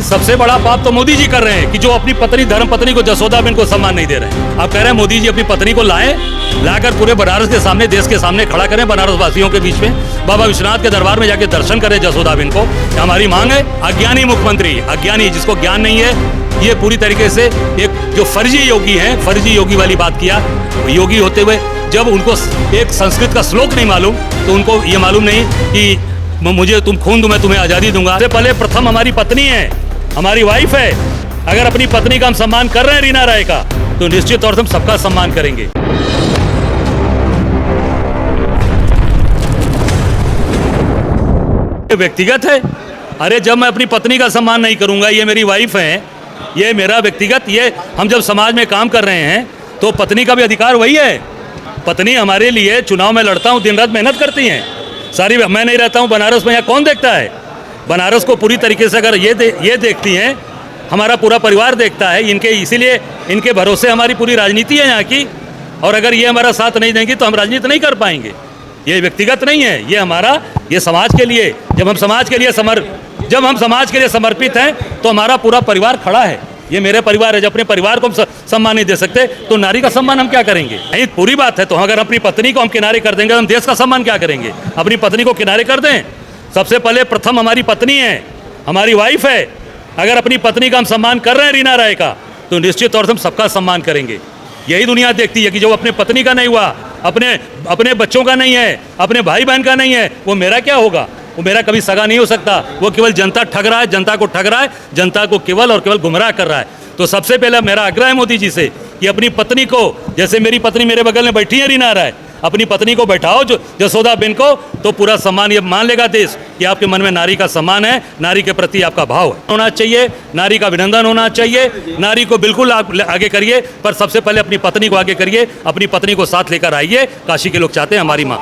सबसे बड़ा पाप तो मोदी जी कर रहे हैं कि जो अपनी पत्नी धर्म पत्नी को जसोदाबेन को सम्मान नहीं दे रहे हैं। आप कह रहे हैं मोदी जी अपनी पत्नी को लाकर पूरे बनारस के सामने, देश के सामने खड़ा करें, बनारस वासियों के बीच में बाबा विश्वनाथ के दरबार में जाके दर्शन करें जसोदाबेन को। हमारी मांग है। अज्ञानी मुख्यमंत्री, अज्ञानी जिसको ज्ञान नहीं है, ये पूरी तरीके से एक जो फर्जी योगी हैं, फर्जी योगी वाली बात किया। योगी होते हुए जब उनको एक संस्कृत का श्लोक नहीं मालूम, तो उनको ये मालूम नहीं कि मुझे तुम खून दो मैं तुम्हें आज़ादी दूंगा। सबसे पहले प्रथम हमारी पत्नी है, हमारी वाइफ है। अगर अपनी पत्नी का हम सम्मान कर रहे हैं रीना राय का, तो निश्चित तौर से हम सबका सम्मान करेंगे। व्यक्तिगत है। अरे जब मैं अपनी पत्नी का सम्मान नहीं करूंगा, ये मेरी वाइफ है, ये मेरा व्यक्तिगत, ये हम जब समाज में काम कर रहे हैं तो पत्नी का भी अधिकार वही है। पत्नी हमारे लिए, चुनाव में लड़ता हूँ, दिन रात मेहनत करती हैं सारी। मैं नहीं रहता हूँ बनारस में, यहाँ कौन देखता है? बनारस को पूरी तरीके से अगर ये देखती हैं, हमारा पूरा परिवार देखता है इनके, इसीलिए इनके भरोसे हमारी पूरी राजनीति है यहाँ की। और अगर ये हमारा साथ नहीं देंगी तो हम राजनीति नहीं कर पाएंगे। ये व्यक्तिगत नहीं है, ये हमारा, ये समाज के लिए। जब हम समाज के लिए समर्पित हैं तो हमारा पूरा परिवार खड़ा है। ये मेरे परिवार है। जब अपने परिवार को हम सम्मान नहीं दे सकते तो नारी का सम्मान हम क्या करेंगे? नहीं, पूरी बात है। तो अगर अपनी पत्नी को हम किनारे कर देंगे, हम देश का सम्मान क्या करेंगे? अपनी पत्नी को किनारे कर दें। सबसे पहले प्रथम हमारी पत्नी है, हमारी वाइफ है। अगर अपनी पत्नी का हम सम्मान कर रहे हैं रीना राय का, तो निश्चित तौर से हम सबका सम्मान करेंगे। यही दुनिया देखती है कि जो अपने पत्नी का नहीं हुआ, अपने बच्चों का नहीं है, अपने भाई बहन का नहीं है, वो मेरा क्या होगा? वो मेरा कभी सगा नहीं हो सकता। वो केवल जनता ठग रहा है, जनता को ठग रहा है, जनता को केवल और केवल गुमराह कर रहा है। तो सबसे पहले मेरा आग्रह है मोदी जी से कि अपनी पत्नी को, जैसे मेरी पत्नी मेरे बगल में बैठी है रीना राय, अपनी पत्नी को बैठाओ जो जसोदाबेन को, तो पूरा सम्मान ये मान लेगा देश कि आपके मन में नारी का सम्मान है, नारी के प्रति आपका भाव है। होना चाहिए, नारी का अभिनंदन होना चाहिए। नारी को बिल्कुल आप आगे करिए, पर सबसे पहले अपनी पत्नी को आगे करिए, अपनी पत्नी को साथ लेकर आइए। काशी के लोग चाहते हैं हमारी माँ।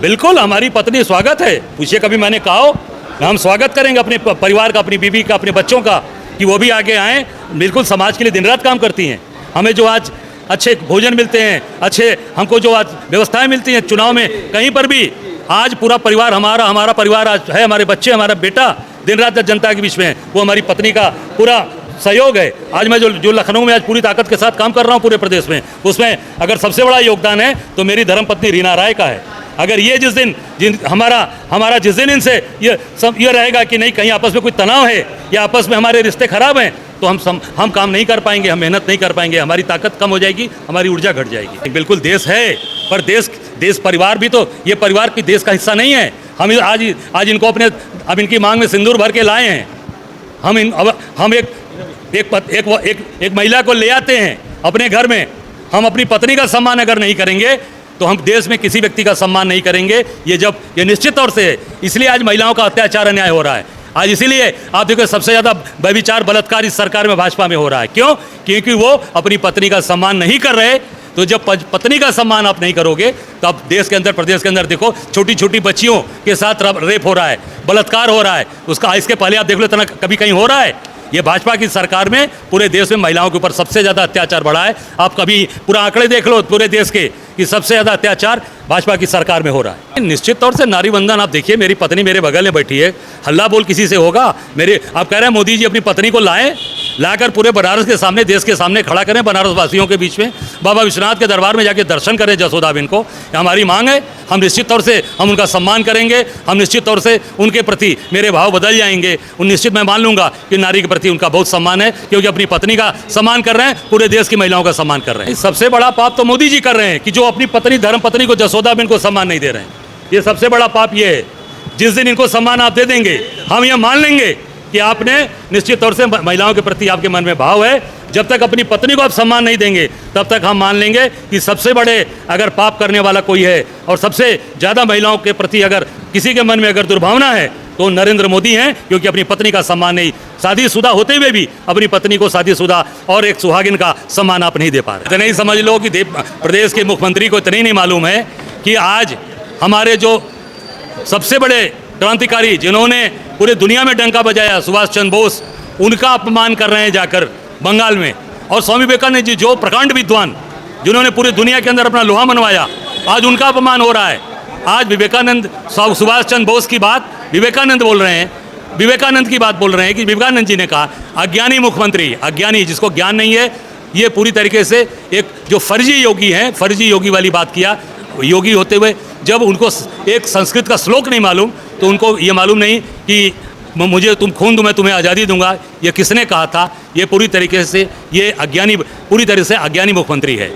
बिल्कुल हमारी पत्नी स्वागत है, पूछिए कभी मैंने कहा हो? हम स्वागत करेंगे अपने परिवार का, अपनी बीवी का, अपने बच्चों का, कि वो भी आगे आएँ। बिल्कुल समाज के लिए दिन रात काम करती हैं। हमें जो आज अच्छे भोजन मिलते हैं, अच्छे हमको जो आज व्यवस्थाएं मिलती हैं चुनाव में, कहीं पर भी आज पूरा परिवार हमारा परिवार आज है, हमारे बच्चे, हमारा बेटा दिन रात जनता के बीच में है, वो हमारी पत्नी का पूरा सहयोग है। आज मैं जो लखनऊ में आज पूरी ताकत के साथ काम कर रहा हूँ पूरे प्रदेश में, उसमें अगर सबसे बड़ा योगदान है तो मेरी धर्मपत्नी रीना राय का है। अगर ये हमारा जिस दिन इनसे ये रहेगा कि नहीं कहीं आपस में कोई तनाव है या आपस में हमारे रिश्ते खराब हैं, तो हम काम नहीं कर पाएंगे, हम मेहनत नहीं कर पाएंगे, हमारी ताकत कम हो जाएगी, हमारी ऊर्जा घट जाएगी। बिल्कुल देश है, पर देश परिवार भी तो, ये परिवार की देश का हिस्सा नहीं है। हम आज इनको अब इनकी मांग में सिंदूर भर के लाए हैं। हम एक महिला को ले आते हैं अपने घर में। हम अपनी पत्नी का सम्मान अगर नहीं करेंगे तो हम देश में किसी व्यक्ति का सम्मान नहीं करेंगे। ये निश्चित तौर से है। इसलिए आज महिलाओं का अत्याचार अन्याय हो रहा है। आज इसीलिए आप देखो सबसे ज़्यादा व्यभिचार बलात्कार इस सरकार में भाजपा में हो रहा है। क्यों? क्योंकि वो अपनी पत्नी का सम्मान नहीं कर रहे। तो जब पत्नी का सम्मान आप नहीं करोगे तो अब देश के अंदर, प्रदेश के अंदर देखो छोटी छोटी बच्चियों के साथ रेप हो रहा है, बलात्कार हो रहा है। इसके पहले आप देख लो इतना कभी कहीं हो रहा है? ये भाजपा की सरकार में पूरे देश में महिलाओं के ऊपर सबसे ज़्यादा अत्याचार बढ़ा है। आप कभी पूरा आंकड़े देख लो पूरे देश के कि सबसे ज़्यादा अत्याचार भाजपा की सरकार में हो रहा है। निश्चित तौर से नारी वंदन, आप देखिए मेरी पत्नी मेरे बगल में बैठी है, हल्ला बोल किसी से होगा? आप कह रहे हैं मोदी जी अपनी पत्नी को लाकर पूरे बनारस के सामने, देश के सामने खड़ा करें, बनारस वासियों के बीच में बाबा विश्वनाथ के दरबार में जाके दर्शन करें जसोदाबेन को। हमारी मांग है। हम निश्चित तौर से हम उनका सम्मान करेंगे। हम निश्चित तौर से उनके प्रति मेरे भाव बदल जाएंगे। निश्चित मैं मान लूँगा कि नारी के प्रति उनका बहुत सम्मान है, क्योंकि अपनी पत्नी का सम्मान कर रहे हैं, पूरे देश की महिलाओं का सम्मान कर रहे हैं। सबसे बड़ा पाप तो मोदी जी कर रहे हैं कि जो अपनी पत्नी धर्म पत्नी को जसोदाबेन को सम्मान नहीं दे रहे हैं। ये सबसे बड़ा पाप ये है। जिस दिन इनको सम्मान आप दे देंगे, हम ये मान लेंगे कि आपने निश्चित तौर से महिलाओं के प्रति आपके मन में भाव है। जब तक अपनी पत्नी को आप सम्मान नहीं देंगे, तब तक हम मान लेंगे कि सबसे बड़े अगर पाप करने वाला कोई है और सबसे ज़्यादा महिलाओं के प्रति अगर किसी के मन में अगर दुर्भावना है तो नरेंद्र मोदी हैं, क्योंकि अपनी पत्नी का सम्मान नहीं, शादीशुदा होते हुए भी अपनी पत्नी को शादीशुदा और एक सुहागिन का सम्मान आप नहीं दे पा रहे। इतना ही समझ लो कि प्रदेश के मुख्यमंत्री को इतना ही नहीं मालूम है कि आज हमारे जो सबसे बड़े क्रांतिकारी जिन्होंने पूरे दुनिया में डंका बजाया, सुभाष चंद्र बोस, उनका अपमान कर रहे हैं जाकर बंगाल में। और स्वामी विवेकानंद जी जो प्रकांड विद्वान जिन्होंने पूरी दुनिया के अंदर अपना लोहा मनवाया, आज उनका अपमान हो रहा है। आज विवेकानंद, सुभाष चंद्र बोस की बात विवेकानंद बोल रहे हैं। विवेकानंद की बात बोल रहे हैं कि विवेकानंद जी ने कहा अज्ञानी मुख्यमंत्री, अज्ञानी जिसको ज्ञान नहीं है, ये पूरी तरीके से एक जो फर्जी योगी हैं, फर्जी योगी वाली बात किया। योगी होते हुए जब उनको एक संस्कृत का श्लोक नहीं मालूम तो उनको ये मालूम नहीं कि मुझे तुम खून दो मैं तुम्हें आज़ादी दूंगा, ये किसने कहा था। ये पूरी तरीके से ये अज्ञानी, पूरी तरह से अज्ञानी मुख्यमंत्री है।